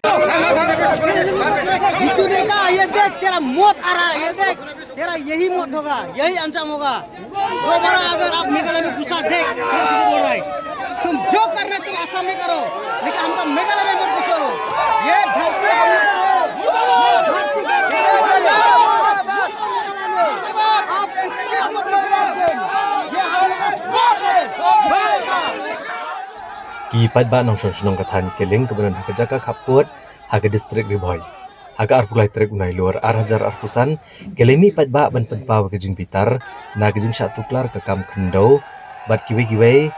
जीतू देखा, ये देख तेरा मौत आ रहा है, ये देख तेरा यही मौत होगा, यही अंजाम होगा। दोबारा अगर आप मेघालय में घुसा, देख सीधा सीधा बोल रहा है, तुम जो करना तुम असम में करो, लेकिन हमको मेघालय में मत घुसो। ये धरती हम लोग का है, ये धरती का आप ये हम लोग का स्वाद है, स्वाद का। Ki Padba nong shong shnong kathan keling kebenon haka jaka kaput haka distrik Riboy. Haka arpulai trek unai luar arhajar arpusan kelemi Padba ban penpa ke jing pitar na ke jing satu klar ke kam kendo bat kiwe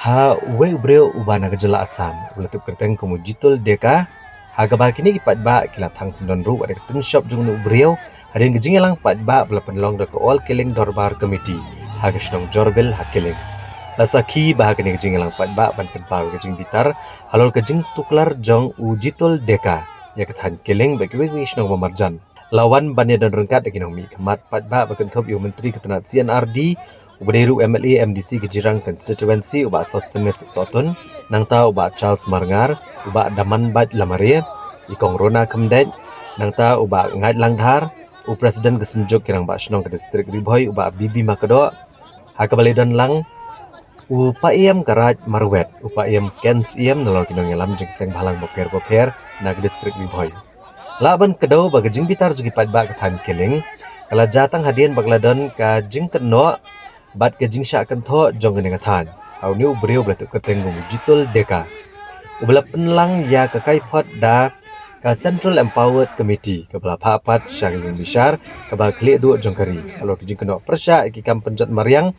ha we ubreo ubana ke jela asam ulatup kerteng komu jitul deka haga ba kini ki Padba kila thang sindon ru ada keteng shop jung nu ubreo hadin ke jing elang Padba bela penlong de ke all keling dorbar committee haga shnong jorbel hakeling Lasaki bahagian kejing elang Padba ban penpa kejing bitar halor kejing tuklar jong ujitol deka ya kethan keleng bagi wing isnong mamarjan lawan bannya dan rengkat aginong mi kemat Padba bakentop yu menteri ketenat CNRD ubadiru MLA MDC kejirang constituency uba sostenes sotun nangta uba Charles Marngar uba daman bat lamare ikong rona kemdet nangta uba ngat langdhar u presiden kesenjuk kirang ba shnong ke distrik Riboy uba Bibi Makado hakabali dan lang Upa iam karat marwet, upa iam kens iam nalor kinong yalam jeng seng balang boker nag distrik Riboy. Laban kedau bagi jing bitar jugi Padba kethan keling, kala jatang hadian bagladon ka jing keno bat ke jing syak kentho jong kene kethan. Au ni ubreu blatu kertenggung jitul deka. Ubla penlang ya kakai pot da ka Central Empowered Committee ke bala papat syaging bishar ke bal klik du jong kari. Kalau ke jing keno persya iki kam penjat Mariang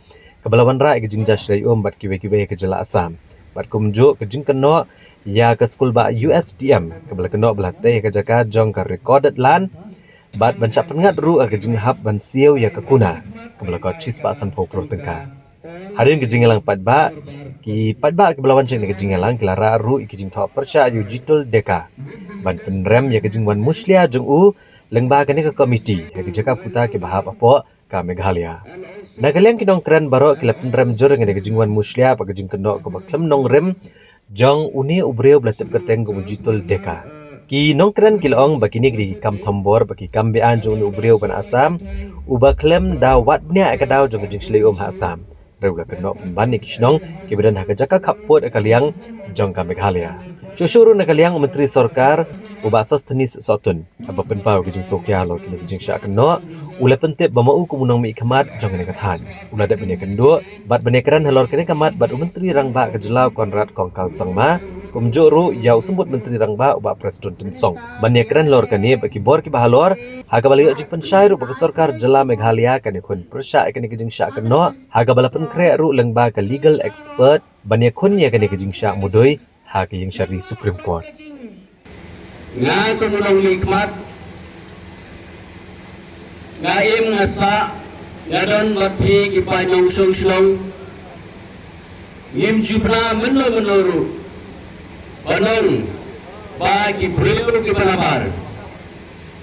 Kebalawan ra ke jing jasrai bat kiwe-kiwe ke jela asam bat kumjo ke jing keno ya ke skul ba USDM ke bala keno belate ke jaka jong ke recorded lan bat bancap pengat ru ke jing hab ban sieu ya ke kuna ke bala ko chis ba san pokro tengka harin ke jing elang Padba ki Padba ke balawan jing ke jing elang kelara ru ke jing thop persya yu jitul deka ban penrem ya ke jing wan muslia jong u lengba ke ne ke komiti ya ke jaka puta ke bahap apo ka Meghalaya. Nagaliang kinong keren baro kila penrem jor ngene ke jingwan muslia pa ke jing kendo ko baklem nong rem jong uni ubreo blatep kerteng ko jitul deka. Ki nong keren kilong bakini gri kam thombor baki kam bean jong ubreo ban asam ubaklem da wat bnya ka daw jong jing slei ha asam. Regular kendo ban kisnong ki bedan ha jaka kapot akaliang jong ka Meghalaya. Sushuru nakaliang menteri sorkar uba sostenis sotun aba penpau ke jing sokya lo kini jing syak keno ula pentep bamau kumunong mi kemat jong ne kathan ula da bene kendo bat bene keran halor kene kamat bat menteri rangba ke jelau Konrad Kongkal Sangma kumjuru yau sembut menteri rangba uba presiden Tensong bane keran lor kene baki bor ki bahalor haga bali jing pensyair uba sorkar jela Meghalaya kene khun persya kene ke jing syak keno haga bala penkre ru lengba ke legal expert bane khun ya kene ke jing syak mudoi haga yang syari Supreme Court nga tumulong likmat nga im nga sa nga don matpi kipay nong slong ngim jubna menlo banong ba kibriyo kipanabar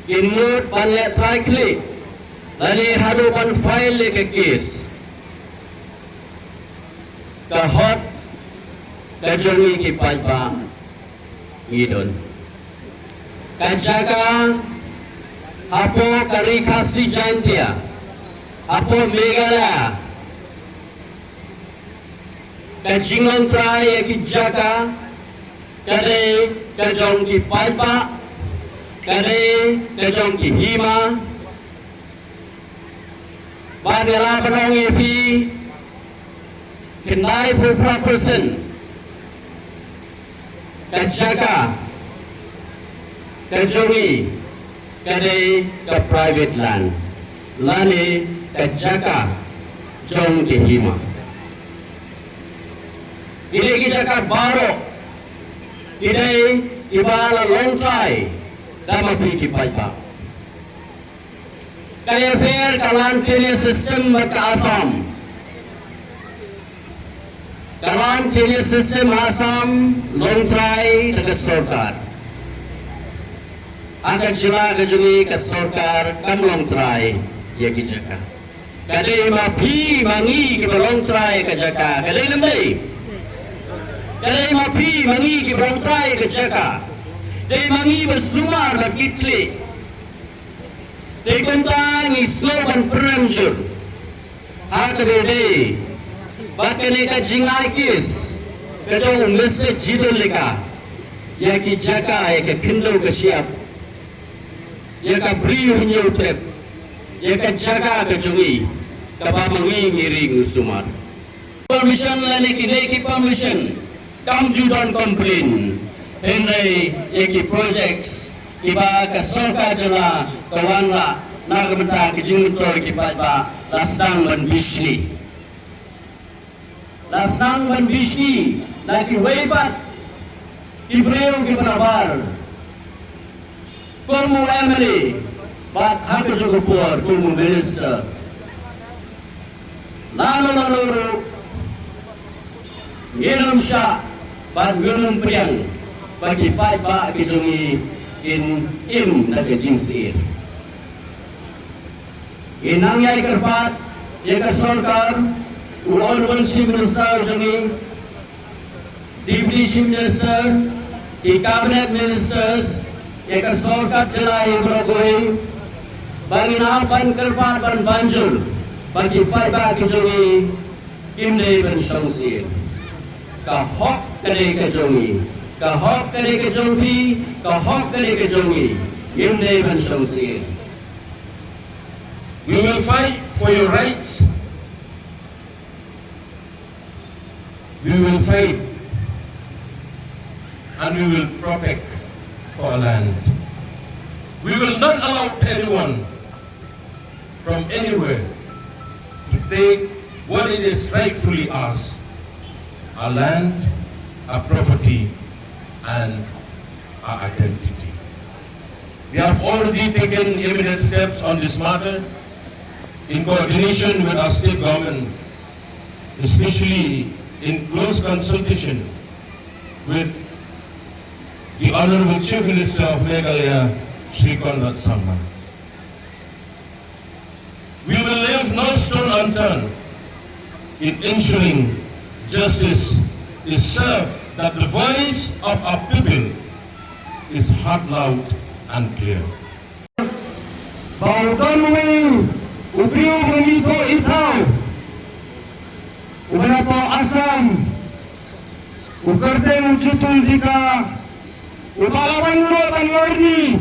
kinut panle traikli lani hado pan file ke case kahot kajolmi kipay ba ngidon kajaga apo karikasi jantia apo Meghalaya kajingon try kijaga kade kajong ki Padba kade kajong ki Hima bagala banong epi kendai for person kajaga kajongi kade ka private land lani kajaka jong di Hima ini kijaka baro ini ibala long try dama piki Padba kaya fair kalan tele system merka Asam kalan tele system Asam long try dengan sorkar akan jela kajungi ke sorkar kamlong try ya kijaka kadai mapi mangi ke balong try ke jaka kadai mapi mangi ke balong try ke jaka Day mangi bersumar berkitli. Day kentang islo ban peranjur. Hakabede. Bahkan eka jingai kis. Kajong Mr. Jidul leka. Yaki jaka eka kendo kesiap. Yaka briu hinyo trep. Yaka jaka kajongi. Kapamangi ngiring sumar. Permission lani kineki permission. Come you don't complain. Henry yaki projects kiba ka sorka jala kawanla nagamenta kijingto kiba ba lasnang ban bishni. Lasnang ban bishni laki weibat ibreu ki barabar. Kurmu Emily bat hako jogopur kurmu minister. Lalu ngelum sya bat ngelum priang bagi pai ba kejungi in na kejing sir. Inang yai kerpat ya ka sarkar ulon wansi minister jungi deputy chief minister di cabinet ministers ya ka sarkar jalai berogoi bagi napan kerpat ban banjul bagi pai ba kejungi imle ban songsi ka hok kade kejungi kahok kade kejongpi kahok kade kejongi imle ban songsi. We will fight for your rights. We will fight and we will protect for our land. We will not allow anyone from anywhere to take what it is rightfully ours, our land, our property, and our identity. We have already taken immediate steps on this matter in coordination with our state government, especially in close consultation with the Honorable Chief Minister of Meghalaya, Sri Conrad Sangma. We will leave no stone unturned in ensuring justice is served, that the voice of our people is heard loud and clear. Baudonwi ubiu bermito itau uberapa asam ukarte ujutul dika ubalawan uro banwarni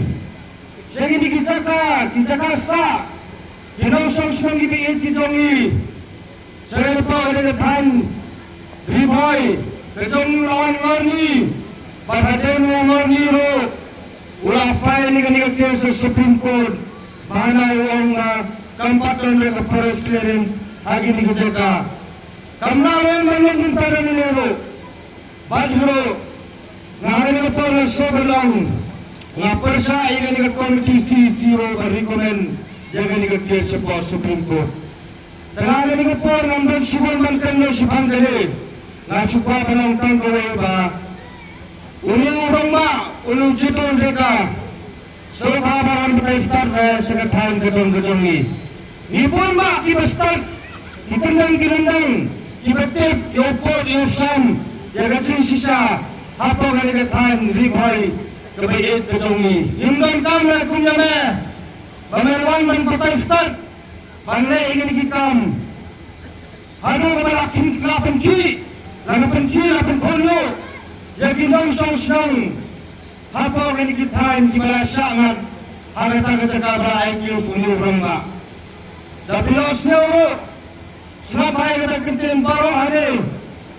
segi dikicaka sa ginosong semang gibiit kijongi saya lupa ada ketan riboy kejongi lawan warni parhaden warni ro ulah file ni kani ke Supreme Court mana uang na kampatan mereka forest clearance agi ni kejaka kamnawen manong tara ni ro badro ngahani ko na sobelang nga persa ina ni committee C0 recommend jaga ni ke Supreme Court tengah ni ko nambang subon man kanno subhang gale na supa panang tanggawe ba uni urang ba ulu jitol deka so babaran kita start sa kathan kadong kajongi ipon ba kiba start kitendang kibatip yopod yosam yaga chin sisa hapo gani kathan riboy kabayit kajongi imdan kamera kunyame bamerwan man patay start banle ingin kikam ano kabalakin klapan ki lagapan konyo yaginong song hapo gani kitain kibala sangat aga taga cakabra IQ unurang ba dapios neuro sampai kata kentim baro hane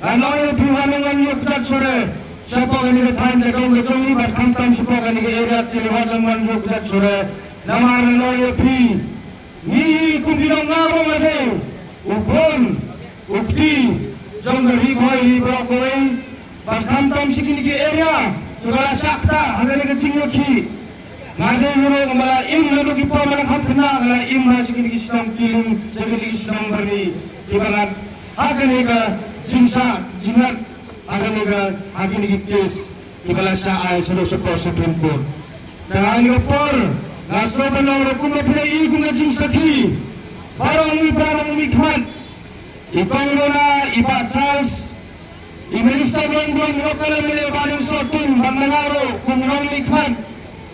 anoy piwanang anyo kutat sore sapo gani kitain kadong kajongi bat kamtam sapo gani area kiliwajang manyo kutat sore namar anoy pi ni kumbinong ngaro ngade ukon ukti jonggari boy brokoway bat kamtam sikini area kibala sakta hagani kecingyoki ngade hiro ngala im lalu kipa manakam kena ngala im na sikini islam kiling jagini islam bari kibala hagani ka jinsa jinat hagani ki kes kibala sa ay sa Supreme Court tangani opor nasa banang rokum na pinai kum na jinsa ki parang mi parang mikmat ikong na iba Charles i-minister sa buwan-buwan lokal na mili baling sotun bandangaro kung wang likman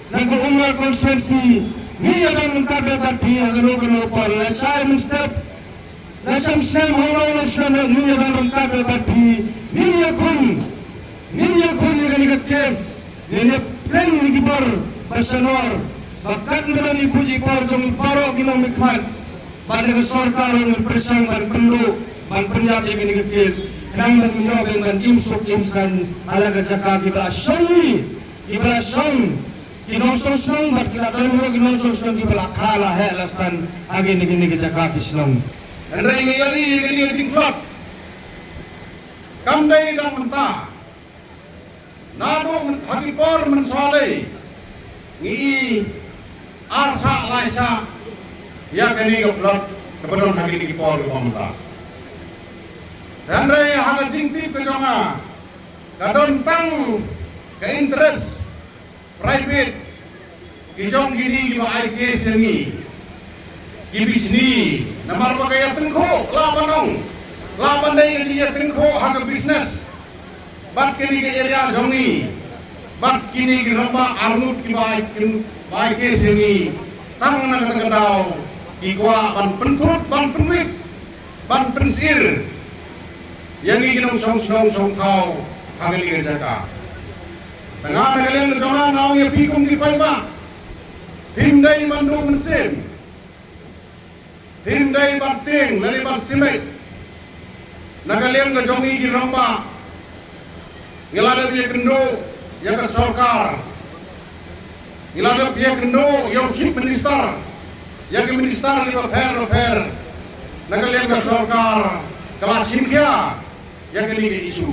nag-uumra constituency niya ng kabebarti agano-gano pa na Simon Step na samsam hawlaw na siya na niya ng kabebarti niya kun yung kes niya pen ni Gibar Basanor bakat na ni Puji Par jong baro ginang mikman bandang sarkar ng presang ban penlu ban penyat yang ini kes kang dan minobeng dan imsuk imsan alaga jaka gibra song Ginosong bat kita dengar ginosong gibra kala helastan agi ni jaka kislong Andai ngayi gini jing flot. Kamdai dang mentah. Nado hakipor menswalei. Ngi arsa laisa. Ya gini ke flot kebetulan haki dikipor ke pemerintah. Andai haka jing tip ke jonga. Kadon tang ke interest private. Kijong gini giba aike sengi. Ibisni namar pakai tengko laban dai dia tengko hak bisnes bat kini ke area jongi bat kini ke romba arnut ki baik ke sengi tang na kadau ikwa ban pentut ban penwit ban pensir yang ginong song kau hak ni ke jaka tengah kalian jona nau ye pikum di paiba hindai mandu mensim Hindai bating, lari bat simek. Nagaliang na jongi ki romba. Ngiladap ye kendo, ya ke sorkar. Ngiladap ye kendo, ya chief minister. Ya ke minister ni Nagaliang ke sorkar. Kalah simkia, ya ke ni isu.